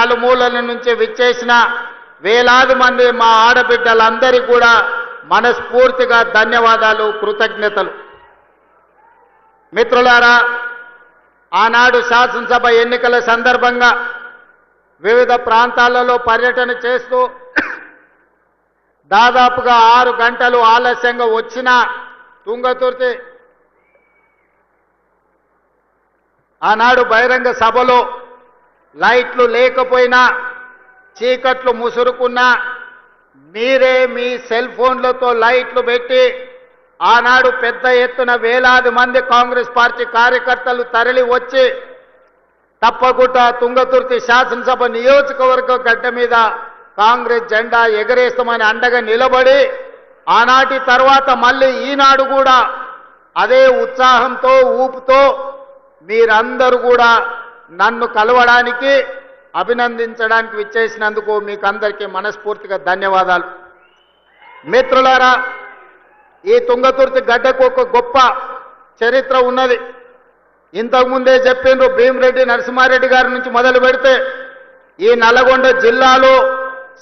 నలుమూలల నుంచి విచ్చేసిన వేలాది మంది మా ఆడబిడ్డలందరికీ కూడా మనస్ఫూర్తిగా ధన్యవాదాలు, కృతజ్ఞతలు. మిత్రులారా, ఆనాడు శాసనసభ ఎన్నికల సందర్భంగా వివిధ ప్రాంతాలలో పర్యటన చేస్తూ దాదాపుగా 6 గంటలు ఆలస్యంగా వచ్చిన తుంగతుర్తి ఆనాడు బహిరంగ సభలో లైట్లు లేకపోయినా చీకట్లు ముసురుకున్నా మీరే మీ సెల్ ఫోన్లతో లైట్లు పెట్టి ఆనాడు పెద్ద ఎత్తున వేలాది మంది కాంగ్రెస్ పార్టీ కార్యకర్తలు తరలి వచ్చి తప్పకుండా తుంగతుర్తి శాసనసభ నియోజకవర్గ గడ్డ మీద కాంగ్రెస్ జెండా ఎగరేస్తామని అండగా నిలబడి ఆనాటి తర్వాత మళ్ళీ ఈనాడు కూడా అదే ఉత్సాహంతో ఊపుతో మీరందరూ కూడా నన్ను కలవడానికి అభినందించడానికి విచ్చేసినందుకు మీకు అందరికీ మనస్ఫూర్తిగా ధన్యవాదాలు. మిత్రులారా, ఈ తుంగతుర్తి గడ్డకు ఒక గొప్ప చరిత్ర ఉన్నది. ఇంతకుముందే చెప్పిండ్రు, భీమిరెడ్డి నరసింహారెడ్డి గారి నుంచి మొదలు పెడితే ఈ నల్లగొండ జిల్లాలో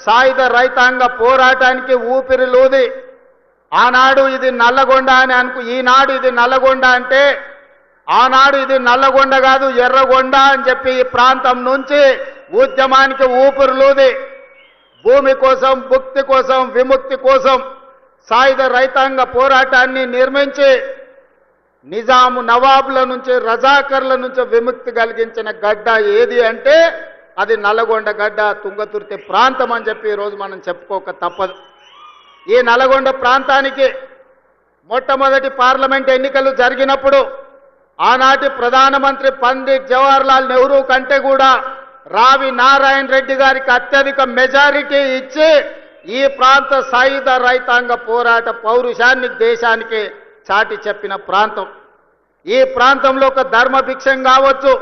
సాయుధ రైతాంగ పోరాటానికి ఊపిరిలూది ఆనాడు ఇది నల్లగొండ అని ఈనాడు ఇది నల్లగొండ అంటే ఆనాడు ఇది నల్లగొండ కాదు ఎర్రగొండ అని చెప్పి ఈ ప్రాంతం నుంచి ఉద్యమానికి ఊపిరిలూది భూమి కోసం, భుక్తి కోసం, విముక్తి కోసం సాయుధ రైతాంగ పోరాటాన్ని నిర్మించి నిజాము నవాబుల నుంచి, రజాకర్ల నుంచి విముక్తి కలిగించిన గడ్డ ఏది అంటే అది నల్లగొండ గడ్డ, తుంగతుర్తి ప్రాంతం అని చెప్పి ఈరోజు మనం చెప్పుకోక తప్పదు. ఈ నల్లగొండ ప్రాంతానికి మొట్టమొదటి పార్లమెంట్ ఎన్నికలు జరిగినప్పుడు ఆనాటి ప్రధానమంత్రి పండిట్ జవహర్లాల్ నెహ్రూ కంటే కూడా రావి నారాయణ రెడ్డి గారికి అత్యధిక మెజారిటీ ఇచ్చి ఈ ప్రాంత సాయుధ రైతాంగ పోరాట పౌరుషాన్ని దేశానికి చాటి చెప్పిన ప్రాంతం. ఈ ప్రాంతంలో ఒక ధర్మభిక్షం కావచ్చు,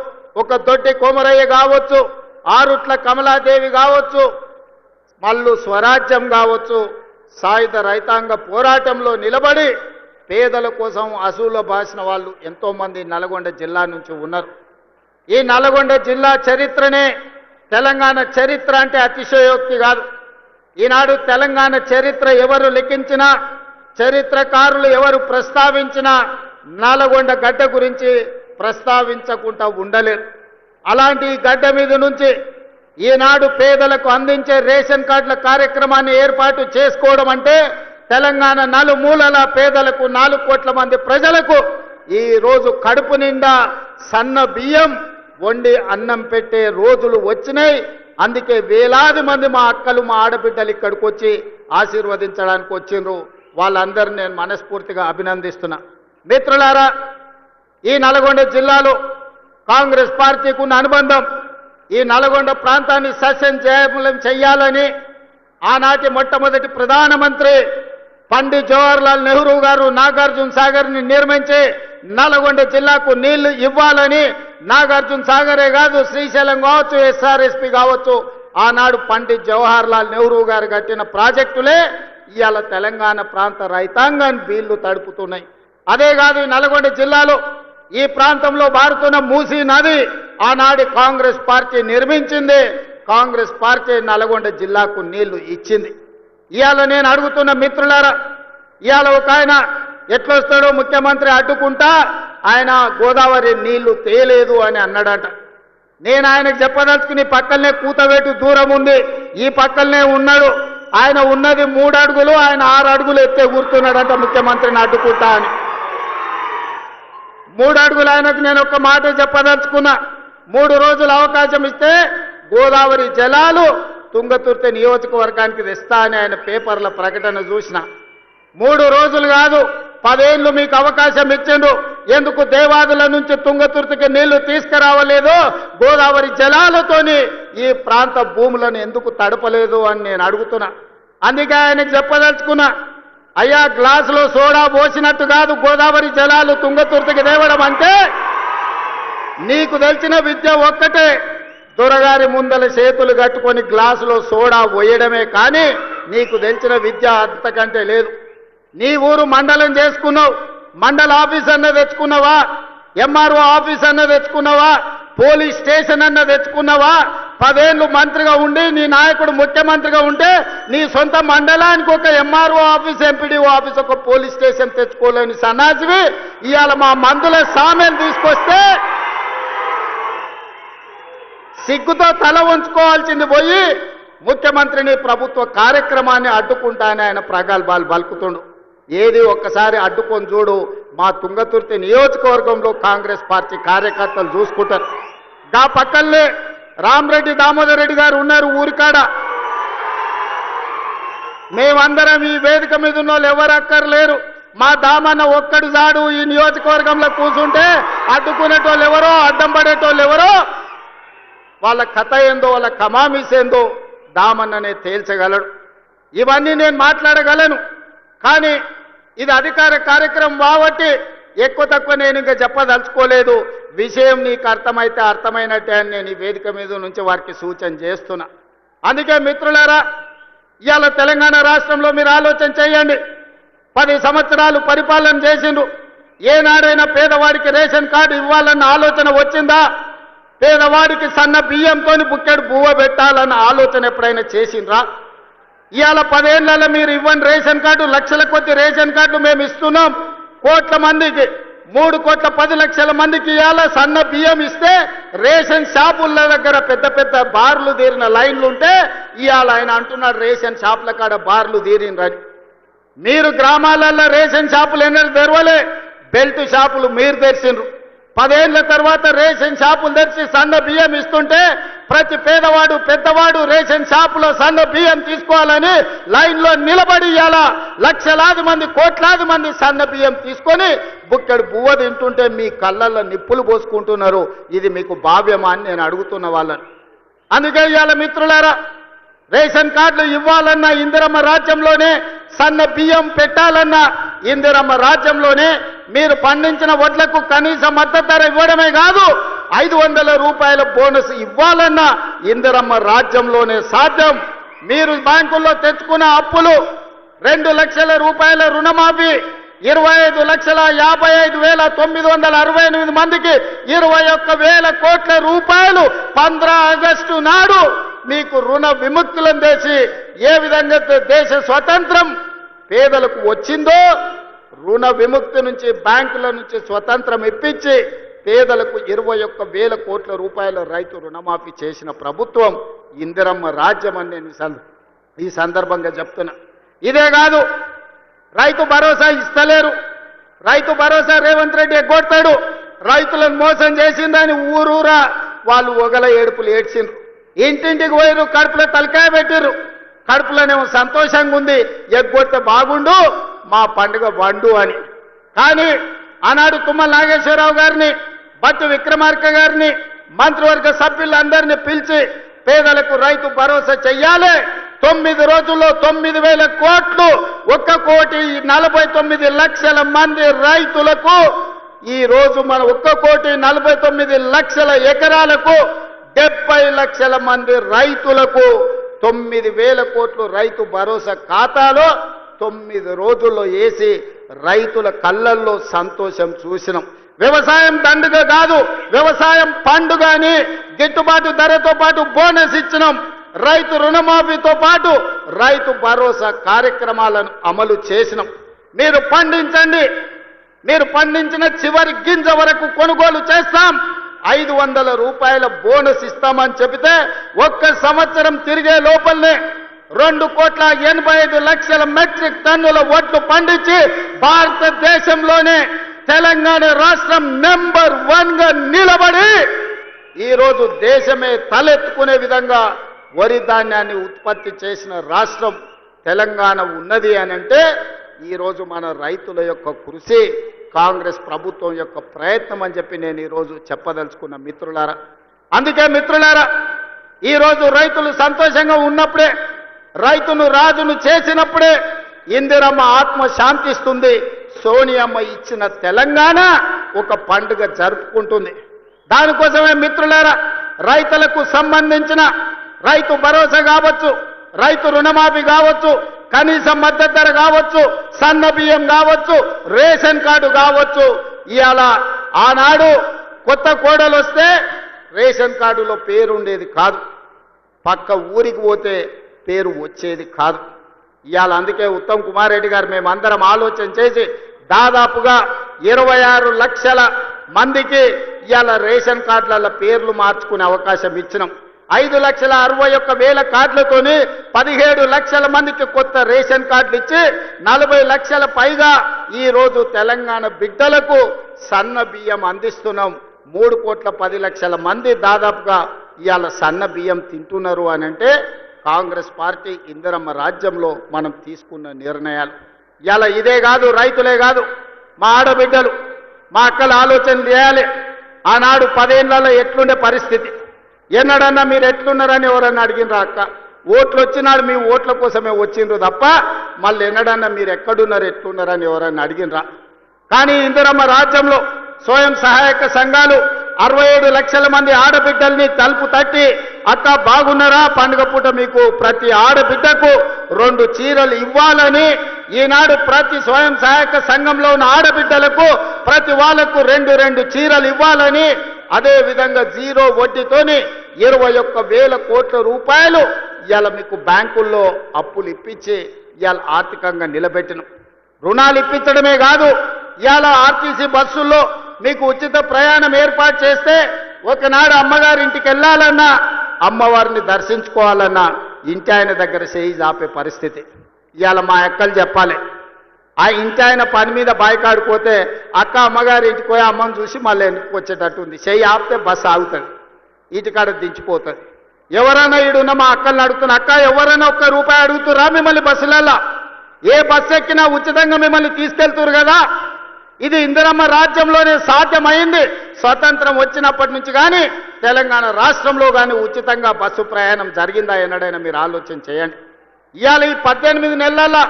ఒక దొడ్డి కొమరయ్య కావచ్చు, ఆరుట్ల కమలాదేవి కావచ్చు, మల్లు స్వరాజ్యం కావచ్చు, సాయుధ రైతాంగ పోరాటంలో నిలబడి పేదల కోసం అసూల బాసిన వాళ్ళు ఎంతోమంది నల్గొండ జిల్లా నుంచి ఉన్నారు. ఈ నల్గొండ జిల్లా చరిత్రనే తెలంగాణ చరిత్ర అంటే అతిశయోక్తి కాదు. ఈనాడు తెలంగాణ చరిత్ర ఎవరు లిఖించినా, చరిత్రకారులు ఎవరు ప్రస్తావించినా నల్గొండ గడ్డ గురించి ప్రస్తావించకుండా ఉండలేరు. అలాంటి గడ్డ మీద నుంచి ఈనాడు పేదలకు అందించే రేషన్ కార్డుల కార్యక్రమాన్ని ఏర్పాటు చేసుకోవడం అంటే తెలంగాణ నలుమూలల పేదలకు 4 కోట్ల మంది ప్రజలకు ఈ రోజు కడుపు నిండా సన్న బియ్యం వండి అన్నం పెట్టే రోజులు వచ్చినాయి. అందుకే వేలాది మంది మా అక్కలు, మా ఆడబిడ్డలు ఇక్కడికి వచ్చి ఆశీర్వదించడానికి వచ్చిండ్రు. వాళ్ళందరినీ నేను మనస్ఫూర్తిగా అభినందిస్తున్నా. మిత్రులారా, ఈ నల్గొండ జిల్లాలో కాంగ్రెస్ పార్టీకి ఉన్న అనుబంధం ఈ నల్గొండ ప్రాంతాన్ని సస్యశ్యామలం చేయాలని ఆనాటి మొట్టమొదటి ప్రధానమంత్రి పండిట్ జవహర్లాల్ నెహ్రూ గారు నాగార్జున సాగర్ని నిర్మించి నల్గొండ జిల్లాకు నీళ్లు ఇవ్వాలని నాగార్జున సాగరే కాదు, శ్రీశైలం కావచ్చు, ఎస్ఆర్ఎస్పి కావచ్చు, ఆనాడు పండిట్ జవహర్లాల్ నెహ్రూ గారు కట్టిన ప్రాజెక్టులే ఇవాళ తెలంగాణ ప్రాంత రైతాంగాన్ని వీళ్లు తడుపుతున్నాయి. అదే కాదు, ఈ నల్గొండ జిల్లాలో ఈ ప్రాంతంలో పారుతున్న మూసీ నది ఆనాడు కాంగ్రెస్ పార్టీ నిర్మించింది. కాంగ్రెస్ పార్టీ నల్గొండ జిల్లాకు నీళ్లు ఇచ్చింది. ఇవాళ నేను అడుగుతున్న మిత్రులారా, ఇవాళ ఒక ఆయన ఎట్లొస్తాడో ముఖ్యమంత్రి అడ్డుకుంటా ఆయన గోదావరి నీళ్లు తేలేదు అని అన్నాడట. నేను ఆయనకు చెప్పదలుచుకుని పక్కనే కూతవేటు దూరం ఉంది, ఈ పక్కనే ఉన్నాడు. ఆయన ఉన్నది 3 అడుగులు, ఆయన 6 అడుగులు ఎత్తే కూర్చున్నాడంట ముఖ్యమంత్రిని అడ్డుకుంటా అని. 3 అడుగులు ఆయనకు నేను ఒక మాట చెప్పదలుచుకున్నా. 3 రోజులు అవకాశం ఇస్తే గోదావరి జలాలు తుంగతుర్తి నియోజకవర్గానికి తెస్తా అని ఆయన పేపర్ల ప్రకటన చూసిన. 3 రోజులు కాదు, 10 ఏళ్ళు మీకు అవకాశం ఇచ్చిండు. ఎందుకు దేవాదుల నుంచి తుంగతుర్తికి నీళ్లు తీసుకురావలేదు, గోదావరి జలాలతోని ఈ ప్రాంత భూములను ఎందుకు తడపలేదు అని నేను అడుగుతున్నా. అందుకే ఆయనకు చెప్పదలుచుకున్నా, అయ్యా గ్లాసులో సోడా పోసినట్టు కాదు గోదావరి జలాలు తుంగతుర్తికి తేవడం అంటే. నీకు తెలిసిన విద్య ఒక్కటే, దొరగారి ముందల చేతులు కట్టుకొని గ్లాసులో సోడా పోయడమే, కానీ నీకు తెలిసిన విద్య అంతకంటే లేదు. నీ ఊరు మండలం చేసుకున్నావు, మండల ఆఫీస్ అన్న తెచ్చుకున్నావా, ఎంఆర్ఓ ఆఫీస్ అన్న తెచ్చుకున్నావా, పోలీస్ స్టేషన్ అన్న తెచ్చుకున్నావా, 10 ఏళ్ళు మంత్రిగా ఉండి నీ నాయకుడు ముఖ్యమంత్రిగా ఉంటే నీ సొంత మండలానికి ఒక ఎంఆర్ఓ ఆఫీస్, ఎంపీడీఓ ఆఫీస్, ఒక పోలీస్ స్టేషన్ తెచ్చుకోలేని సన్నాసివి ఇవాళ మా మందుల సామెలు తీసుకొస్తే సిగ్గుతో తల వంచుకోవాల్సింది పోయి ముఖ్యమంత్రిని ప్రభుత్వ కార్యక్రమాన్ని అడ్డుకుంటానని ఆయన ప్రగల్భాలు పలుకుతుండు. ఏది ఒక్కసారి అడ్డుకొని చూడు. మా తుంగతుర్తి నియోజకవర్గంలో కాంగ్రెస్ పార్టీ కార్యకర్తలు చూసుకుంటారు. గా పక్కనే రామరెడ్డి దామోదర్ రెడ్డి గారు ఉన్నారు ఊరికాడ. మేమందరం ఈ వేదిక మీద ఉన్న వాళ్ళు ఎవరు అక్కర్లేరు. మా దామన్న ఒక్కడు జాడు ఈ నియోజకవర్గంలో కూర్చుంటే అడ్డుకునేటోళ్ళు ఎవరో, అడ్డం పడేటోళ్ళు ఎవరో, వాళ్ళ కథ ఏందో, వాళ్ళ కమామిస్ ఏందో దామన్ననే తేల్చగలడు. ఇవన్నీ నేను మాట్లాడగలను. కానీ ఇది అధికార కార్యక్రమం కాబట్టి ఎక్కువ తక్కువ నేను ఇంకా చెప్పదలుచుకోలేదు. విషయం నీకు అర్థమైతే అర్థమైనట్టే అని నేను ఈ వేదిక మీద నుంచి వారికి సూచన చేస్తున్నా. అందుకే మిత్రులారా, ఇవాళ తెలంగాణ రాష్ట్రంలో మీరు ఆలోచన చేయండి. 10 సంవత్సరాలు పరిపాలన చేసిండ్రు. ఏనాడైనా పేదవాడికి రేషన్ కార్డు ఇవ్వాలన్న ఆలోచన వచ్చిందా? పేదవాడికి సన్న బియ్యంతో బుక్కెడు బువ్వ పెట్టాలన్న ఆలోచన ఎప్పుడైనా చేసిండ్రా? ఇవాళ 10 ఏళ్లలో మీరు ఇవ్వని రేషన్ కార్డు, లక్షల కొద్ది రేషన్ కార్డులు మేము ఇస్తున్నాం. కోట్ల మందికి 3,10,00,000 మందికి ఇవాళ సన్న బియ్యం ఇస్తే రేషన్ షాపుల దగ్గర పెద్ద పెద్ద బార్లు తీరిన లైన్లు ఉంటే ఇవాళ ఆయన అంటున్నాడు రేషన్ షాపుల కాడ బార్లు తీరినరని. మీరు గ్రామాలలో రేషన్ షాపులు ఎన్నడూ తెరవలే, బెల్ట్ షాపులు మీరు తెరిచిండ్రు. 10 ఏళ్ల తర్వాత రేషన్ షాపులు తెరిచి సన్న బియ్యం ఇస్తుంటే ప్రతి పేదవాడు పెద్దవాడు రేషన్ షాపులో సన్న బియ్యం తీసుకోవాలని లైన్లో నిలబడి ఇవాళ లక్షలాది మంది, కోట్లాది మంది సన్న బియ్యం తీసుకొని బుక్కెడు బువ్వ తింటుంటే మీ కళ్ళల్లో నిప్పులు పోసుకుంటున్నారు. ఇది మీకు భావ్యమా అని నేను అడుగుతున్న వాళ్ళని. అందుకే ఇవాళ మిత్రులారా, రేషన్ కార్డులు ఇవ్వాలన్న ఇందిరమ్మ రాజ్యంలోనే, సన్న బియ్యం పెట్టాలన్న ఇందిరమ్మ రాజ్యంలోనే మీరు పండించిన వడ్లకు కనీస మద్దతు ధర ఇవ్వడమే కాదు, 500 రూపాయల బోనస్ ఇవ్వాలన్న ఇందిరమ్మ రాజ్యంలోనే సాధ్యం. మీరు బ్యాంకుల్లో తెచ్చుకున్న అప్పులు 2 లక్షల రూపాయల రుణమాఫీ, 25,55,968 మందికి 21,000 కోట్ల రూపాయలు 15 ఆగస్టు నాడు మీకు రుణ విముక్తులను చేసి ఏ విధంగా దేశ స్వతంత్రం పేదలకు వచ్చిందో, రుణ విముక్తి నుంచి బ్యాంకుల నుంచి స్వతంత్రం ఇప్పించి పేదలకు 21,000 కోట్ల రూపాయల రైతు రుణమాఫీ చేసిన ప్రభుత్వం ఇందిరమ్మ రాజ్యం అని నేను ఈ సందర్భంగా చెప్తున్నా. ఇదే కాదు, రైతు భరోసా ఇస్తలేరు. రైతు భరోసా రేవంత్ రెడ్డి ఎగ్గొడతాడు. రైతులను మోసం చేసిందని ఊరూరా వాళ్ళు ఒగల ఏడుపులు ఏడ్చిండ్రు. ఇంటింటికి పోయిరు, కడుపులో తలకాయ పెట్టిర్రు. కడుపులోనేమో సంతోషంగా ఉంది, ఎగ్గొడితే బాగుండు మా పండుగ బండు అని. కానీ ఆనాడు తుమ్మల నాగేశ్వరరావు గారిని, బట్టు విక్రమార్క గారిని, మంత్రివర్గ సభ్యులందరినీ పిలిచి పేదలకు రైతు భరోసా చెయ్యాలి, 9 రోజుల్లో 9,000 కోట్లు, 1,49,00,000 మంది రైతులకు, ఈ రోజు మన 1,49,00,000 ఎకరాలకు 70 లక్షల మంది రైతులకు 9,000 కోట్లు రైతు భరోసా ఖాతాలో 9 రోజుల్లో వేసి రైతుల కళ్ళల్లో సంతోషం చూసినాం. వ్యవసాయం దండుగ కాదు, వ్యవసాయం పండుగ అని గిట్టుబాటు ధరతో పాటు బోనస్ ఇచ్చినాం. రైతు రుణమాఫీతో పాటు రైతు భరోసా కార్యక్రమాలను అమలు చేసినాం. మీరు పండించండి, మీరు పండించిన చివరి గింజ వరకు కొనుగోలు చేస్తాం, 500 రూపాయల బోనస్ ఇస్తామని చెబితే 1 సంవత్సరం తిరిగే లోపలనే 2,85,00,000 మెట్రిక్ టన్నుల వడ్లు పండించి భారతదేశంలోనే తెలంగాణ రాష్ట్రం నెంబర్ 1గా నిలబడి ఈరోజు దేశమే తలెత్తుకునే విధంగా వరి ధాన్యాన్ని ఉత్పత్తి చేసిన రాష్ట్రం తెలంగాణ ఉన్నది అని అంటే ఈరోజు మన రైతుల యొక్క కృషి, కాంగ్రెస్ ప్రభుత్వం యొక్క ప్రయత్నం అని చెప్పి నేను ఈరోజు చెప్పదలుచుకున్న మిత్రులారా. అందుకే మిత్రులారా, ఈరోజు రైతులు సంతోషంగా ఉన్నప్పుడే, రైతును రాజును చేసినప్పుడే ఇందిరమ్మ ఆత్మ శాంతిస్తుంది. సోనియమ్మ ఇచ్చిన తెలంగాణ ఒక పండుగ జరుపుకుంటుంది. దానికోసమే మిత్రులారా, రైతులకు సంబంధించిన రైతు భరోసా కావచ్చు, రైతు రుణమాఫీ కావచ్చు, కనీస మద్దతు ధర కావచ్చు, సన్న బియ్యం కావచ్చు, రేషన్ కార్డు కావచ్చు. ఇవాళ ఆనాడు కొత్త కోడలు వస్తే రేషన్ కార్డులో పేరు ఉండేది కాదు. పక్క ఊరికి పోతే పేరు వచ్చేది కాదు. ఇవాళ అందుకే ఉత్తమ్ కుమార్ రెడ్డి గారు మేమందరం ఆలోచన చేసి దాదాపుగా 26 లక్షల మందికి ఇవాళ రేషన్ కార్డుల పేర్లు మార్చుకునే అవకాశం ఇచ్చినాం. 5,61,000 కార్డులతోని 17 లక్షల మందికి కొత్త రేషన్ కార్డులు ఇచ్చి 40 లక్షల పైగా ఈరోజు తెలంగాణ బిడ్డలకు సన్న బియ్యం అందిస్తున్నాం. 3,10,00,000 మంది దాదాపుగా ఇవాళ సన్న బియ్యం తింటున్నారు అని అంటే కాంగ్రెస్ పార్టీ ఇందిరమ్మ రాజ్యంలో మనం తీసుకున్న నిర్ణయాలు. ఇవాళ ఇదే కాదు, రైతులే కాదు, మా ఆడబిడ్డలు మా అక్కలు ఆలోచన చేయాలి. ఆనాడు 10 ఏళ్లలో ఎట్లుండే పరిస్థితి, ఎన్నడన్నా మీరు ఎట్లున్నారని ఎవరన్నా అడిగినరా అక్క? ఓట్లు వచ్చినాడు మీ ఓట్ల కోసమే వచ్చిండ్రు తప్ప మళ్ళీ ఎన్నడన్నా మీరు ఎక్కడున్నారు ఎట్లున్నారని ఎవరన్నా అడిగినరా? కానీ ఇందిరమ్మ రాజ్యంలో స్వయం సహాయక సంఘాలు 67 లక్షల మంది ఆడబిడ్డల్ని తలుపు తట్టి అక్క బాగున్నారా, పండుగ పూట మీకు ప్రతి ఆడబిడ్డకు 2 చీరలు ఇవ్వాలని ఈనాడు ప్రతి స్వయం సహాయక సంఘంలో ఉన్న ఆడబిడ్డలకు ప్రతి వాళ్లకు 2 చీరలు ఇవ్వాలని, అదే విధంగా 0 వడ్డీతోని 21,000 కోట్ల రూపాయలు ఇవాళ మీకు బ్యాంకుల్లో అప్పులు ఇప్పించి ఇవాళ ఆర్థికంగా నిలబెట్టిన రుణాలు ఇప్పించడమే కాదు, ఇవాళ ఆర్టీసీ బస్సుల్లో మీకు ఉచిత ప్రయాణం ఏర్పాటు చేస్తే ఒకనాడు అమ్మగారి ఇంటికి వెళ్ళాలన్నా అమ్మవారిని దర్శించుకోవాలన్నా ఇంటి ఆయన దగ్గర చేయి ఆపే పరిస్థితి. ఇవాళ మా అక్కలు చెప్పాలి, ఆ ఇంటి ఆయన పని మీద బాయికాడిపోతే అక్క అమ్మగారి ఇంటికి పోయి అమ్మని చూసి మళ్ళీ వెనక్కి వచ్చేటట్టు ఉంది. చేయి ఆపితే బస్సు ఆగుతుంది, ఇంటికాడ దించిపోతుంది. ఎవరైనా ఈడున్న మా అక్కల్ని అడుగుతున్నా, అక్క ఎవరైనా ₹1 అడుగుతురా మిమ్మల్ని బస్సులలో? ఏ బస్సు ఎక్కినా ఉచితంగా మిమ్మల్ని తీసుకెళ్తున్నారు కదా. ఇది ఇందిరమ్మ రాజ్యంలోనే సాధ్యమైంది. స్వతంత్రం వచ్చినప్పటి నుంచి కానీ తెలంగాణ రాష్ట్రంలో కానీ ఉచితంగా బస్సు ప్రయాణం జరిగిందా ఎన్నడైనా మీరు ఆలోచన చేయండి. ఇవాళ ఈ 18 నెలల్లో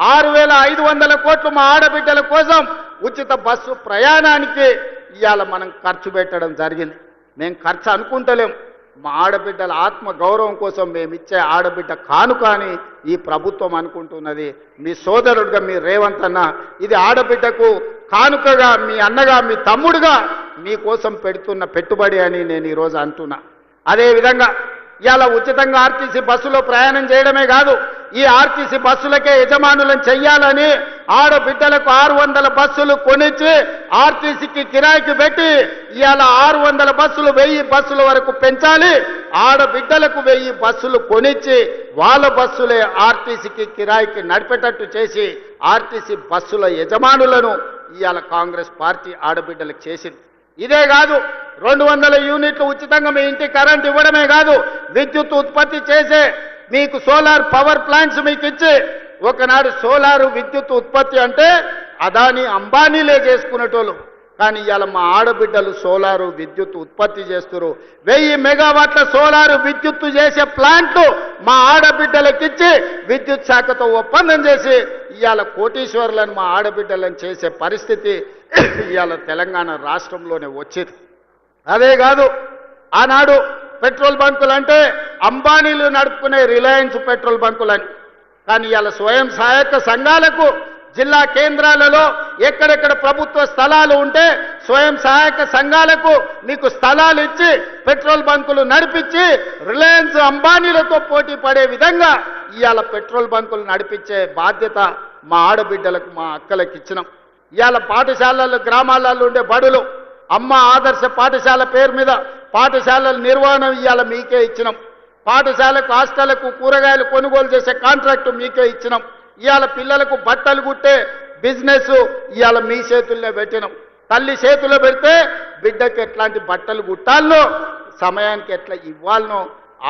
6,500 కోట్లు మా ఆడబిడ్డల కోసం ఉచిత బస్సు ప్రయాణానికి ఇవాళ మనం ఖర్చు పెట్టడం జరిగింది. మేము ఖర్చు అనుకుంటలేం, మా ఆడబిడ్డల ఆత్మ గౌరవం కోసం మేము ఇచ్చే ఆడబిడ్డ కానుక అని ఈ ప్రభుత్వం అనుకుంటున్నది. మీ సోదరుడుగా మీ రేవంత్ అన్న ఇది ఆడబిడ్డకు కానుకగా, మీ అన్నగా మీ తమ్ముడుగా మీకోసం పెడుతున్న పెట్టుబడి అని నేను ఈరోజు అంటున్నా. అదేవిధంగా ఇవాళ ఉచితంగా ఆర్టీసీ బస్సులో ప్రయాణం చేయడమే కాదు, ఈ ఆర్టీసీ బస్సులకే యజమానులను చెయ్యాలని ఆడబిడ్డలకు 600 బస్సులు కొనిచ్చి ఆర్టీసీకి కిరాయికి పెట్టి ఇవాళ 600 బస్సులు 1000 బస్సుల వరకు పెంచాలి. ఆడబిడ్డలకు 1000 బస్సులు కొనిచ్చి వాళ్ళ బస్సులే ఆర్టీసీకి కిరాయికి నడిపేటట్టు చేసి ఆర్టీసీ బస్సుల యజమానులను ఇవాళ కాంగ్రెస్ పార్టీ ఆడబిడ్డలకు చేసింది. ఇదే కాదు, 200 యూనిట్లు ఉచితంగా మీ ఇంటి కరెంట్ ఇవ్వడమే కాదు, విద్యుత్ ఉత్పత్తి చేసే మీకు సోలార్ పవర్ ప్లాంట్స్ మీకు ఇచ్చి ఒకనాడు సోలారు విద్యుత్ ఉత్పత్తి అంటే అదాని అంబానీలే చేసుకునేటోళ్ళు. కానీ ఇవాళ మా ఆడబిడ్డలు సోలారు విద్యుత్ ఉత్పత్తి చేస్తారు. 1000 మెగావాట్ల సోలారు విద్యుత్తు చేసే ప్లాంట్లు మా ఆడబిడ్డలకిచ్చి విద్యుత్ శాఖతో ఒప్పందం చేసి ఇవాళ కోటీశ్వరులను మా ఆడబిడ్డలను చేసే పరిస్థితి ఇవాళ తెలంగాణ రాష్ట్రంలోనే వచ్చేది. అదే కాదు, ఆనాడు పెట్రోల్ బంకులు అంటే అంబానీలు నడుపుకునే రిలయన్స్ పెట్రోల్ బంకులని, కానీ ఇవాళ స్వయం సహాయక సంఘాలకు జిల్లా కేంద్రాలలో ఎక్కడెక్కడ ప్రభుత్వ స్థలాలు ఉంటే స్వయం సహాయక సంఘాలకు మీకు స్థలాలు ఇచ్చి పెట్రోల్ బంకులు నడిపించి రిలయన్స్ అంబానీలతో పోటీ పడే విధంగా ఇవాళ పెట్రోల్ బంకులు నడిపించే బాధ్యత మా ఆడబిడ్డలకు మా అక్కలకు ఇచ్చినాం. ఇవాళ పాఠశాలలు గ్రామాలలో ఉండే బడులు అమ్మ ఆదర్శ పాఠశాల పేరు మీద పాఠశాలల నిర్వహణ ఇవాళ మీకే ఇచ్చినాం. పాఠశాలకు హాస్టళ్లకు కూరగాయలు కొనుగోలు చేసే కాంట్రాక్టు మీకే ఇచ్చినాం. ఇవాళ పిల్లలకు బట్టలు కుట్టే బిజినెస్ ఇవాళ మీ చేతుల్లో పెట్టినాం. తల్లి చేతుల్లో పెడితే బిడ్డకి ఎట్లాంటి బట్టలు కుట్టాలనో సమయానికి ఎట్లా ఇవ్వాలనో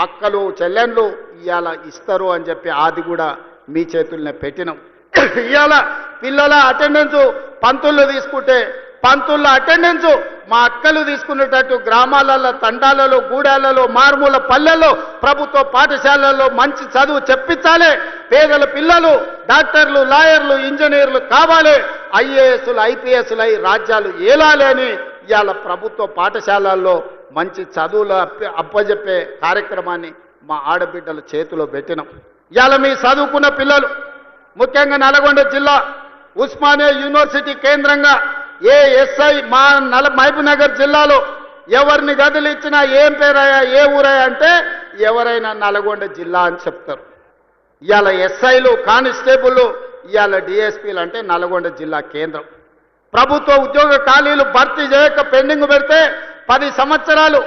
అక్కలు చెల్లెళ్ళు ఇవాళ ఇస్తారు అని చెప్పి అది కూడా మీ చేతుల్నే పెట్టినాం. ఇవాళ పిల్లల అటెండెన్స్ పంతుళ్ళు తీసుకుంటే పంతుళ్ళ అటెండెన్స్ మా అక్కలు తీసుకునేటట్టు గ్రామాలలో తండాలలో గూడాలలో మారుమూల పల్లెల్లో ప్రభుత్వ పాఠశాలల్లో మంచి చదువు చెప్పించాలి. పేదల పిల్లలు డాక్టర్లు లాయర్లు ఇంజనీర్లు కావాలి, ఐఏఎస్లు ఐపీఎస్లు అయి రాజ్యాలు ఏలాలి అని ఇవాళ ప్రభుత్వ పాఠశాలల్లో మంచి చదువులు అప్పజెప్పే కార్యక్రమాన్ని మా ఆడబిడ్డల చేతిలో పెట్టినాం. ఇవాళ మీ చదువుకున్న పిల్లలు ముఖ్యంగా నల్గొండ జిల్లా ఉస్మానియా యూనివర్సిటీ కేంద్రంగా ఏ ఎస్ఐ మా మహబూబ్ నగర్ జిల్లాలో ఎవరిని గదులు ఇచ్చినా ఏం పేరయ్యా ఏ ఊరయ్యా అంటే ఎవరైనా నల్గొండ జిల్లా అని చెప్తారు. ఇవాళ ఎస్ఐలు కానిస్టేబుల్ ఇవాళ డిఎస్పీలు అంటే నల్గొండ జిల్లా కేంద్రం. ప్రభుత్వ ఉద్యోగ ఖాళీలు భర్తీ చేయక పెండింగ్ పెడితే 10 సంవత్సరాలు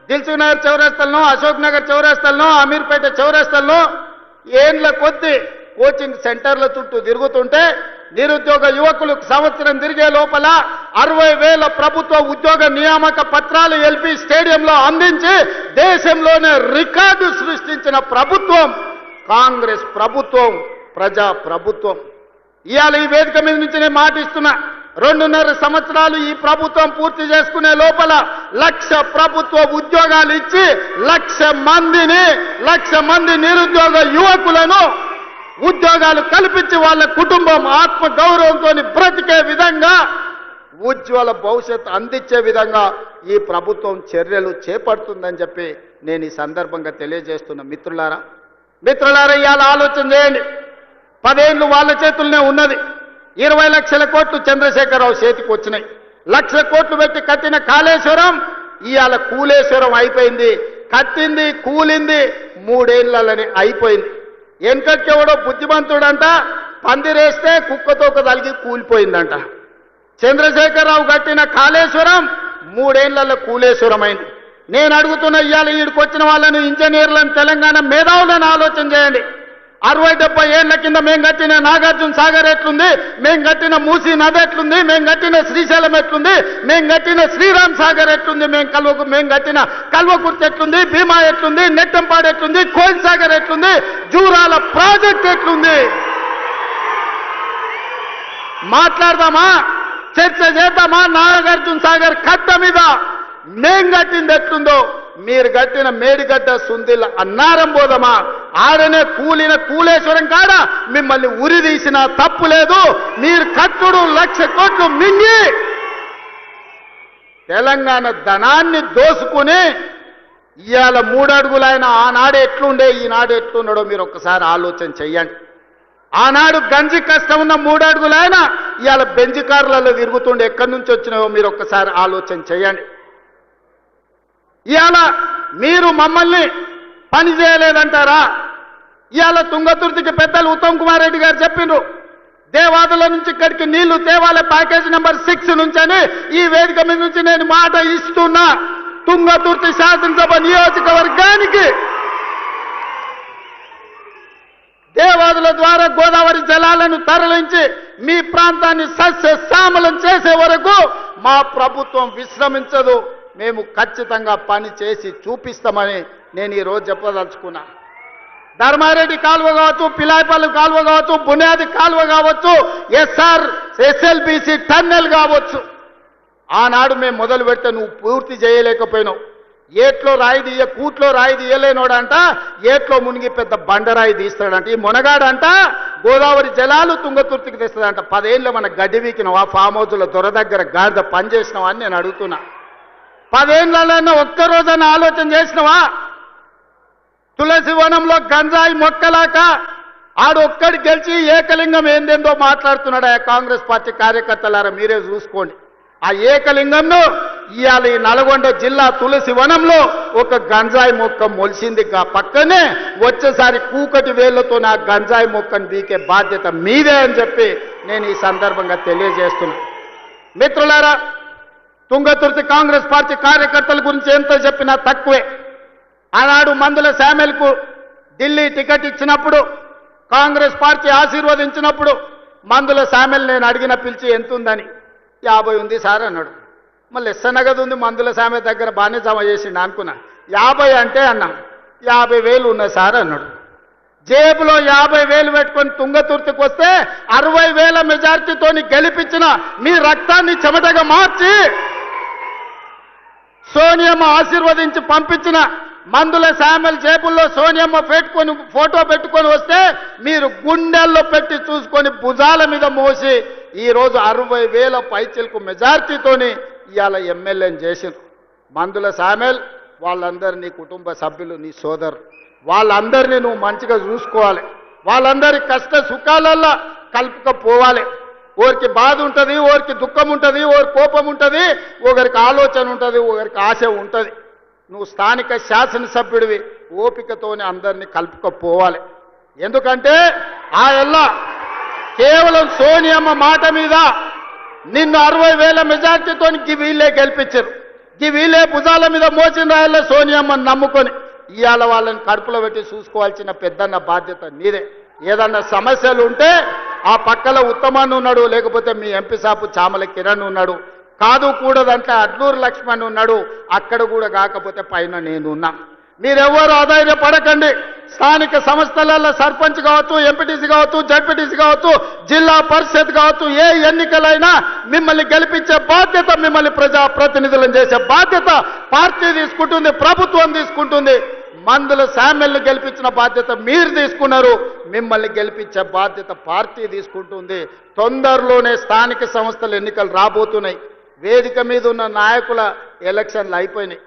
దిల్సుఖ్ నగర్ చౌరస్తాల్లో, అశోక్ నగర్ చౌరస్తాల్లో, అమీర్పేట చౌరస్తాల్లో ఏండ్ల కొద్ది కోచింగ్ సెంటర్ల చుట్టూ తిరుగుతుంటే నిరుద్యోగ యువకులకు సంవత్సరం తిరిగే లోపల 60,000 ప్రభుత్వ ఉద్యోగ నియామక పత్రాలు ఎల్పి స్టేడియంలో అందించి దేశంలోనే రికార్డు సృష్టించిన ప్రభుత్వం కాంగ్రెస్ ప్రభుత్వం, ప్రజా ప్రభుత్వం. ఇవాళ ఈ వేదిక మీద నుంచి నేను మాటిస్తున్నా, 2.5 సంవత్సరాలు ఈ ప్రభుత్వం పూర్తి చేసుకునే లోపల 1,00,000 ప్రభుత్వ ఉద్యోగాలు ఇచ్చి 1,00,000 మంది నిరుద్యోగ యువకులను ఉద్యోగాలు కల్పించి వాళ్ళ కుటుంబం ఆత్మ గౌరవంతో బ్రతికే విధంగా ఉజ్వల భవిష్యత్తు అందించే విధంగా ఈ ప్రభుత్వం చర్యలు చేపడుతుందని చెప్పి నేను ఈ సందర్భంగా తెలియజేస్తున్నా. మిత్రులారా ఇవాళ ఆలోచన చేయండి. 10 ఏళ్ళు వాళ్ళ చేతుల్లోనే ఉన్నది. 20 లక్షల కోట్లు చంద్రశేఖరరావు చేతికి వచ్చినాయి. 1,00,000 కోట్లు పెట్టి కట్టిన కాళేశ్వరం ఇవాళ కూలేశ్వరం అయిపోయింది. కట్టింది కూలింది 3 ఏళ్లలోనే అయిపోయింది. వెనకకెవడో బుద్ధిమంతుడంట పందిరేస్తే కుక్కతోక తలిగి కూలిపోయిందంట. చంద్రశేఖరరావు కట్టిన కాళేశ్వరం 3 ఏళ్లలో కూలేశ్వరం అయింది. నేను అడుగుతున్న ఇవాళ ఈడికి వచ్చిన వాళ్ళను ఇంజనీర్లను తెలంగాణ మేధావులను ఆలోచన చేయండి. 60-70 ఏళ్ల కింద మేము కట్టిన నాగార్జున సాగర్ ఎట్లుంది, మేము కట్టిన మూసీ నది ఎట్లుంది, మేము కట్టిన శ్రీశైలం ఎట్లుంది, మేము కట్టిన శ్రీరామ్ సాగర్ ఎట్లుంది, మేము కట్టిన కల్వకుర్తి ఎట్లుంది, భీమా ఎట్లుంది, నెట్టంపాడు ఎట్లుంది, కోయిల్ సాగర్ ఎట్లుంది, జూరాల ప్రాజెక్ట్ ఎట్లుంది. మాట్లాడదామా, చర్చ చేద్దామా? నాగార్జున సాగర్ కట్ట మీద మేం కట్టింది ఎట్లుందో మీరు కట్టిన మేడిగడ్డ సుందిల్ అన్నారం పోదమా? ఆడనే కూలిన కూలేశ్వరం కాడ మిమ్మల్ని ఉరి తీసిన తప్పు లేదు. మీరు కట్టుడు 1,00,000 కోట్లు మింగి తెలంగాణ ధనాన్ని దోసుకుని ఇవాళ 3 అడుగులు ఆయన ఆనాడు ఎట్లుండే ఈనాడు ఎట్లున్నాడో మీరు ఒక్కసారి ఆలోచన చెయ్యండి. ఆనాడు గంజి కష్టం ఉన్న 3 అడుగులు ఆయన ఇవాళ బెంజి కార్లలో తిరుగుతుండే ఎక్కడి నుంచి వచ్చినాయో మీరు ఒక్కసారి ఆలోచన చెయ్యండి. ఇవాళ మీరు మమ్మల్ని పని చేయలేదంటారా? ఇవాళ తుంగతుర్తికి పెద్దలు ఉత్తమ్ కుమార్ రెడ్డి గారు చెప్పిండ్రు, దేవాదుల నుంచి ఇక్కడికి నీళ్లు తేవాలే ప్యాకేజ్ నెంబర్ 6 నుంచి అని ఈ వేదిక మీద నుంచి నేను మాట ఇస్తున్నా. తుంగతుర్తి శాసనసభ నియోజకవర్గానికి దేవాదుల ద్వారా గోదావరి జలాలను తరలించి మీ ప్రాంతాన్ని సస్యశ్యామలం చేసే వరకు మా ప్రభుత్వం విశ్రమించదు. మేము ఖచ్చితంగా పని చేసి చూపిస్తామని నేను ఈరోజు చెప్పదలుచుకున్నా. ధర్మారెడ్డి కాలువ కావచ్చు, పిలాయపల్లి కాలువ కావచ్చు, బునియాది కాలువ కావచ్చు, ఎస్ఎల్బిసి టన్నెల్ కావచ్చు, ఆనాడు మేము మొదలు పెడితే నువ్వు పూర్తి చేయలేకపోయినావు. ఏట్లో రాయి తీయ కూట్లో రాయి తీయలేనోడంట ఏట్లో మునిగి పెద్ద బండరాయి తీస్తాడంట. ఈ మునగాడంట గోదావరి జలాలు తుంగతుర్తికి తెస్తాడంట. 10 ఏళ్ళు మన గడ్డి వీకినావా? ఫామ్ హౌస్ల దొర దగ్గర గాడిద పని చేసినావా అని నేను అడుగుతున్నా. 10 ఏళ్ళలో ఒక్కరోజన్న ఆలోచన చేసినవా? తులసి వనంలో గంజాయి మొక్కలాక ఆడొక్కడి గెలిచి ఏకలింగం ఏందేందో మాట్లాడుతున్నాడు ఆ కాంగ్రెస్ పార్టీ కార్యకర్తలారా, మీరే చూసుకోండి. ఆ ఏకలింగంను ఇవాళ ఈ నల్గొండ జిల్లా తులసి వనంలో ఒక గంజాయి మొక్క మొలిసింది. పక్కనే వచ్చేసారి కూకటి వేళ్లతో నా గంజాయి మొక్కను బీకే బాధ్యత మీదే అని చెప్పి నేను ఈ సందర్భంగా తెలియజేస్తున్నా. మిత్రులారా, తుంగతుర్తి కాంగ్రెస్ పార్టీ కార్యకర్తల గురించి ఎంత చెప్పినా తక్కువే. ఆనాడు మందుల శామ్యుల్కు ఢిల్లీ టికెట్ ఇచ్చినప్పుడు కాంగ్రెస్ పార్టీ ఆశీర్వదించినప్పుడు మందుల శామ్యుల్ నేను అడిగిన పిలిచి ఎంత ఉందని 50 ఉంది సార్ అన్నాడు. మళ్ళీ ఎస్సనగదు ఉంది మందుల శామ్యుల్ దగ్గర బాగానే జమ చేసిండు అనుకున్నా. 50 అంటే అన్నా 50,000 ఉన్నాయి సార్ అన్నాడు. జేబులో 50,000 పెట్టుకొని తుంగతుర్తికి వస్తే 60,000 మెజార్టీతోని గెలిపించిన మీ రక్తాన్ని చెమటగా మార్చి సోనియమ్మ ఆశీర్వదించి పంపించిన మందుల శామ్యుల్ జేబుల్లో సోనియమ్మ ఫోటో పెట్టుకొని వస్తే మీరు గుండెల్లో పెట్టి చూసుకొని భుజాల మీద మోసి ఈరోజు 60,000 పైచిలకు మెజార్టీతోని ఇవాళ ఎమ్మెల్యేని చేసిండ్రు. మందుల శామ్యుల్ వాళ్ళందరినీ కుటుంబ సభ్యులు నీ సోదరు వాళ్ళందరినీ నువ్వు మంచిగా చూసుకోవాలి. వాళ్ళందరి కష్ట సుఖాలల్లో కలుపుకపోవాలి. ఓరికి బాధ ఉంటుంది, ఓరికి దుఃఖం ఉంటుంది, ఓరి కోపం ఉంటుంది, ఒకరికి ఆలోచన ఉంటుంది, ఒకరికి ఆశ ఉంటుంది. నువ్వు స్థానిక శాసనసభ్యుడివి, ఓపికతోనే అందరినీ కలుపుకపోవాలి. ఎందుకంటే ఆ ఎల్లా కేవలం సోనియమ్మ మాట మీద నిన్ను 60,000 మెజార్టీతో వీళ్ళే గెలిపించారు. వీళ్ళే భుజాల మీద మోసిన రాయల్లో సోనియమ్మని నమ్ముకొని ఇవాళ వాళ్ళని కడుపులో పెట్టి చూసుకోవాల్సిన పెద్దన్న బాధ్యత నీదే. ఏదన్నా సమస్యలు ఉంటే ఆ పక్కల ఉత్తమాన్ని ఉన్నాడు, లేకపోతే మీ ఎంపీ సాపు చామల కిరణ్ ఉన్నాడు, కాదు కూడదంటే అడ్లూరు లక్ష్మణ్ ఉన్నాడు, అక్కడ కూడా కాకపోతే పైన నేనున్నా. మీరెవ్వరూ ఆధైర్యపడకండి. స్థానిక సంస్థలలో సర్పంచ్ కావచ్చు, ఎంపీటీసీ కావచ్చు, జడ్పీటీసీ కావచ్చు, జిల్లా పరిషత్ కావచ్చు, ఏ ఎన్నికలైనా మిమ్మల్ని గెలిపించే బాధ్యత, మిమ్మల్ని ప్రజాప్రతినిధులను చేసే బాధ్యత పార్టీ తీసుకుంటుంది, ప్రభుత్వం తీసుకుంటుంది. మందుల శామ్యల్ని గెలిపించిన బాధ్యత మీరు తీసుకున్నారు, మిమ్మల్ని గెలిపించే బాధ్యత పార్టీ తీసుకుంటుంది. తొందరలోనే స్థానిక సంస్థల ఎన్నికలు రాబోతున్నాయి. వేదిక మీద ఉన్న నాయకుల ఎలక్షన్లు అయిపోయినాయి,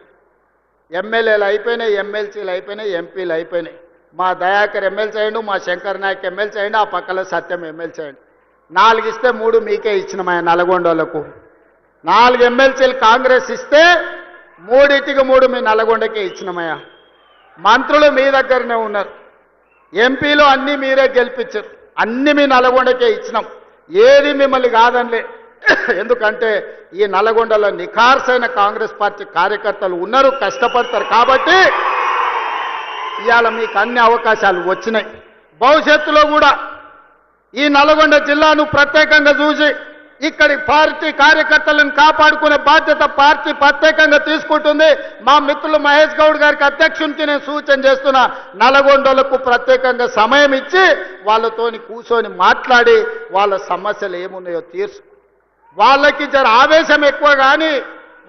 ఎమ్మెల్యేలు అయిపోయినాయి, ఎమ్మెల్సీలు అయిపోయినాయి, ఎంపీలు అయిపోయినాయి. మా దయాకర్ ఎమ్మెల్సీ అయ్యండు, మా శంకర్ నాయక్ ఎమ్మెల్సీ అయ్యండు, ఆ పక్కల సత్యం ఎమ్మెల్సీ అయ్యండు. 4 ఇస్తే 3 మీకే ఇచ్చినమయ్య. నల్గొండలకు 4 ఎమ్మెల్సీలు కాంగ్రెస్ ఇస్తే 3 మీ నల్గొండకే ఇచ్చినమయ్య. మంత్రులు మీ దగ్గరనే ఉన్నారు, ఎంపీలు అన్నీ మీరే గెలిపించారు, అన్ని మీ నల్గొండకే ఇచ్చినాం. ఏది మిమ్మల్ని కాదనిలే. ఎందుకంటే ఈ నల్గొండలో నిఖార్సైన కాంగ్రెస్ పార్టీ కార్యకర్తలు ఉన్నారు, కష్టపడతారు. కాబట్టి ఇవాళ మీకు అన్ని అవకాశాలు వచ్చినాయి. భవిష్యత్తులో కూడా ఈ నల్గొండ జిల్లాను ప్రత్యేకంగా చూసి ఇక్కడి పార్టీ కార్యకర్తలను కాపాడుకునే బాధ్యత పార్టీ ప్రత్యేకంగా తీసుకుంటుంది. మా మిత్రులు మహేష్ గౌడ్ గారికి అధ్యక్షునికి నేను సూచన చేస్తున్నా, నల్గొండలకు ప్రత్యేకంగా సమయం ఇచ్చి వాళ్ళతోని కూర్చొని మాట్లాడి వాళ్ళ సమస్యలు ఏమున్నాయో తీర్చు. వాళ్ళకి జర ఆవేశం ఎక్కువ, కానీ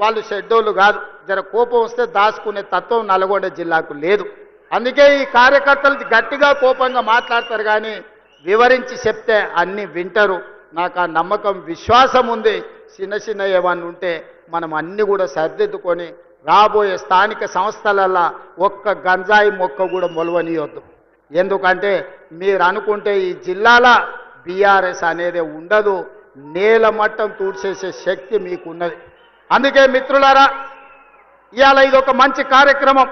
వాళ్ళు షెడ్యూళ్ళు కాదు. జర కోపం వస్తే దాచుకునే తత్వం నల్గొండ జిల్లాకు లేదు. అందుకే ఈ కార్యకర్తలు గట్టిగా కోపంగా మాట్లాడతారు, కానీ వివరించి చెప్తే అన్నీ వింటారు. నాకు ఆ నమ్మకం, విశ్వాసం ఉంది. చిన్న ఏమన్నా ఉంటే మనం అన్నీ కూడా సర్దిద్దుకొని రాబోయే స్థానిక సంస్థలల్లో ఒక్క గంజాయి మొక్క కూడా మొలవనియొద్దు. ఎందుకంటే మీరు అనుకుంటే ఈ జిల్లాల బీఆర్ఎస్ అనేది ఉండదు, నేల మట్టం తూడ్చేసే శక్తి మీకున్నది. అందుకే మిత్రులారా, ఇవాళ ఇది ఒక మంచి కార్యక్రమం.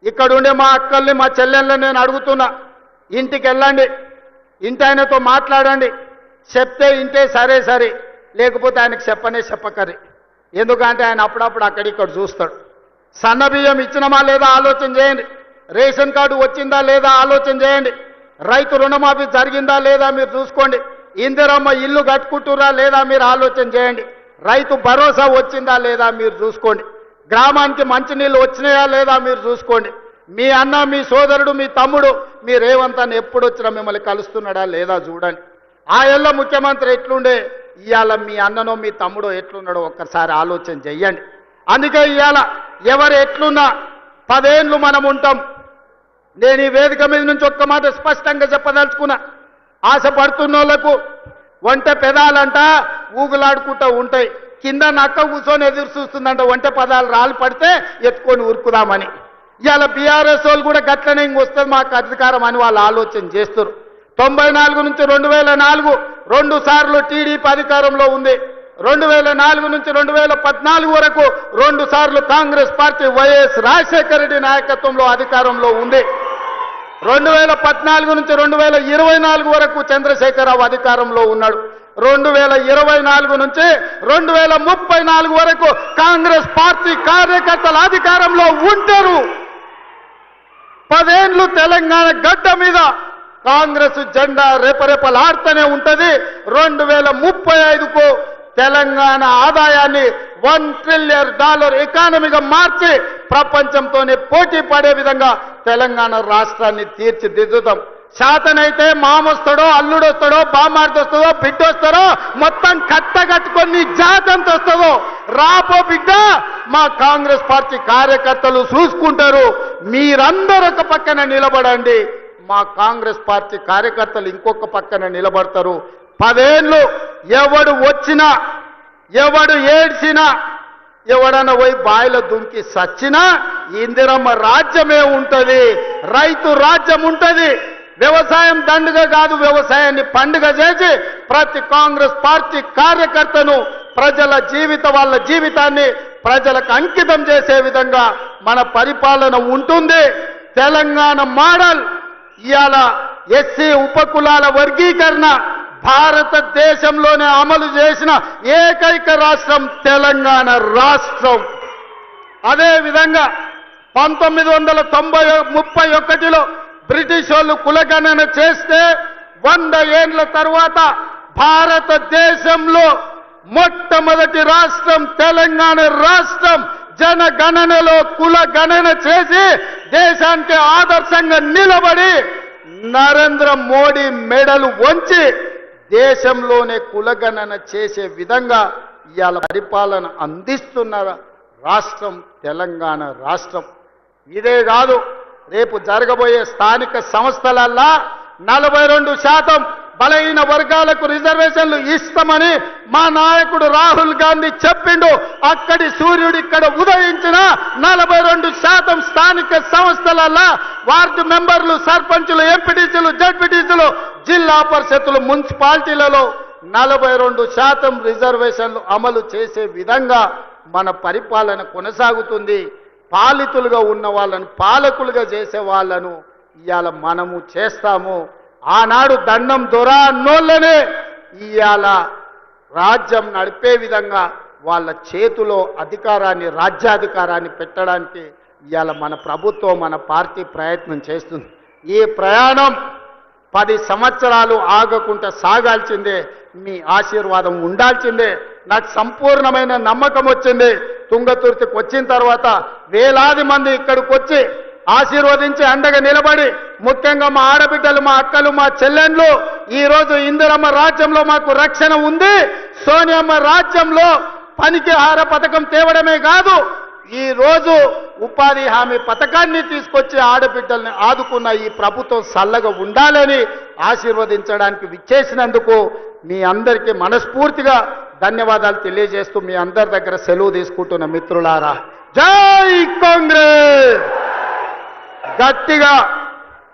ఇక్కడ ఉండే మా అక్కల్ని, మా చెల్లెళ్ళని నేను అడుగుతున్నా, ఇంటికి వెళ్ళండి, ఇంటి ఆయనతో మాట్లాడండి. చెప్తే ఇంటే సరే, లేకపోతే ఆయనకు చెప్పకరి. ఎందుకంటే ఆయన అప్పుడప్పుడు అక్కడిక్కడ చూస్తాడు. సన్నబియ్యం ఇచ్చినమా లేదా ఆలోచన చేయండి. రేషన్ కార్డు వచ్చిందా లేదా ఆలోచన చేయండి. రైతు రుణమాఫీ జరిగిందా లేదా మీరు చూసుకోండి. ఇందిరమ్మ ఇల్లు కట్టుకుంటురా లేదా మీరు ఆలోచన చేయండి. రైతు భరోసా వచ్చిందా లేదా మీరు చూసుకోండి. గ్రామానికి మంచినీళ్ళు వచ్చినాయా లేదా మీరు చూసుకోండి. మీ అన్న, మీ సోదరుడు, మీ తమ్ముడు, మీ రేవంత్ అన్న ఎప్పుడు వచ్చినా మిమ్మల్ని కలుస్తున్నాడా లేదా చూడండి. ఆ ఏళ్ళ ముఖ్యమంత్రి ఎట్లుండే, ఇవాళ మీ అన్ననో మీ తమ్ముడో ఎట్లున్నాడో ఒక్కసారి ఆలోచన చెయ్యండి. అందుకే ఇవాళ ఎవరు ఎట్లున్నా 10 ఏళ్ళు మనం ఉంటాం. నేను ఈ వేదిక మీద నుంచి ఒక్క మాట స్పష్టంగా చెప్పదలుచుకున్నా, ఆశపడుతున్న వాళ్ళకు ఒంటె పెదాలంట ఊగులాడుకుంటూ ఉంటాయి, కింద నక్క కూర్చొని ఎదురు చూస్తుందంట ఒంటె పదాలు రాళ్ళు పడితే ఎత్తుకొని ఉరుకుదామని. ఇవాళ బీఆర్ఎస్ వాళ్ళు కూడా గట్లనే ఇంకొస్తుంది మాకు అధికారం అని వాళ్ళు ఆలోచన చేస్తారు. 94 నుంచి 2004 2 సార్లు టీడీపీ అధికారంలో ఉంది. 2004 నుంచి 2014 వరకు 2 సార్లు కాంగ్రెస్ పార్టీ వైఎస్ రాజశేఖర రెడ్డి నాయకత్వంలో అధికారంలో ఉంది. 2014 నుంచి 2024 వరకు చంద్రశేఖరరావు అధికారంలో ఉన్నాడు. 2024 నుంచి 2034 వరకు కాంగ్రెస్ పార్టీ కార్యకర్తల అధికారంలో ఉంటారు. 10 ఏళ్ళు తెలంగాణ గడ్డ మీద కాంగ్రెస్ జెండా రెపరెపలాడుతూనే ఉంటుంది. 2035కు తెలంగాణ ఆదాయాన్ని $1 ట్రిలియన్ ఎకానమీగా మార్చి ప్రపంచంతోనే పోటీ పడే విధంగా తెలంగాణ రాష్ట్రాన్ని తీర్చిదిద్దుతాం. శాతనైతే మామొస్తాడో, అల్లుడొస్తాడో, బామార్దొస్తాడో, బిడ్డొస్తాడో, మొత్తం కట్టగట్టుకొని జాతంత వస్తుందో రాపో బిడ్డ మా కాంగ్రెస్ పార్టీ కార్యకర్తలు చూసుకుంటారు. మీరందరూ ఒక పక్కన నిలబడండి, మా కాంగ్రెస్ పార్టీ కార్యకర్తలు ఇంకొక పక్కన నిలబడతారు. 10 ఏళ్ళు ఎవడు వచ్చినా, ఎవడు ఏడ్చినా, ఎవడన్నా పోయి బాయిలో దుంకి సచ్చినా ఇందిరమ్మ రాజ్యమే ఉంటుంది, రైతు రాజ్యం ఉంటుంది. వ్యవసాయం దండుగ కాదు, వ్యవసాయాన్ని పండుగ చేసి ప్రతి కాంగ్రెస్ పార్టీ కార్యకర్తను వాళ్ళ జీవితాన్ని ప్రజలకు అంకితం చేసే విధంగా మన పరిపాలన ఉంటుంది. తెలంగాణ మోడల్ ఇవాళ ఎస్సీ ఉపకులాల వర్గీకరణ భారతదేశంలోనే అమలు చేసిన ఏకైక రాష్ట్రం తెలంగాణ రాష్ట్రం. అదేవిధంగా 1931లో బ్రిటిష్ వాళ్ళు కులగణన చేస్తే 100 ఏండ్ల తర్వాత భారతదేశంలో మొట్టమొదటి రాష్ట్రం తెలంగాణ రాష్ట్రం జనగణనలో కుల గణన చేసి దేశానికి ఆదర్శంగా నిలబడి నరేంద్ర మోడీ మెడలు వంచి దేశంలోనే కులగణన చేసే విధంగా ఇవాళ పరిపాలన అందిస్తున్న రాష్ట్రం తెలంగాణ రాష్ట్రం. ఇదే కాదు, రేపు జరగబోయే స్థానిక సంస్థలల్లా 42% బలహీన వర్గాలకు రిజర్వేషన్లు ఇస్తామని మా నాయకుడు రాహుల్ గాంధీ చెప్పిండు. అక్కడి సూర్యుడు ఇక్కడ ఉదయించిన 42% స్థానిక సంస్థలల్లా వార్డు మెంబర్లు, సర్పంచులు, ఎంపీటీసీలు, జడ్పీటీసీలు, జిల్లా పరిషత్తులు, మున్సిపాలిటీలలో 42% రిజర్వేషన్లు అమలు చేసే విధంగా మన పరిపాలన కొనసాగుతుంది. పాలితులుగా ఉన్న వాళ్ళను పాలకులుగా చేసే వాళ్ళను ఇవాళ మనము చేస్తాము. ఆనాడు దండం దొర అన్నోళ్ళనే ఇవాళ రాజ్యం నడిపే విధంగా వాళ్ళ చేతిలో అధికారాన్ని, రాజ్యాధికారాన్ని పెట్టడానికి ఇవాళ మన ప్రభుత్వం, మన పార్టీ ప్రయత్నం చేస్తుంది. ఈ ప్రయాణం 10 సంవత్సరాలు ఆగకుండా సాగాల్సిందే. మీ ఆశీర్వాదం ఉండాల్సిందే. నాకు సంపూర్ణమైన నమ్మకం వచ్చింది. తుంగతుర్తికి వచ్చిన తర్వాత వేలాది మంది ఇక్కడికి వచ్చి ఆశీర్వదించి అండగా నిలబడి, ముఖ్యంగా మా ఆడబిడ్డలు, మా అక్కలు, మా చెల్లెండ్లు ఈరోజు ఇందిరమ్మ రాజ్యంలో మాకు రక్షణ ఉంది, సోనియమ్మ రాజ్యంలో పనికి ఆహార పథకం తేవడమే కాదు, ఈరోజు ఉపాధి హామీ పథకాన్ని తీసుకొచ్చి ఆడబిడ్డల్ని ఆదుకున్న ఈ ప్రభుత్వం చల్లగా ఉండాలని ఆశీర్వదించడానికి విచ్చేసినందుకు మీ అందరికీ మనస్ఫూర్తిగా ధన్యవాదాలు తెలియజేస్తూ మీ అందరి దగ్గర సెలవు తీసుకుంటున్న మిత్రులారా, జై కాంగ్రెస్. గట్టిగా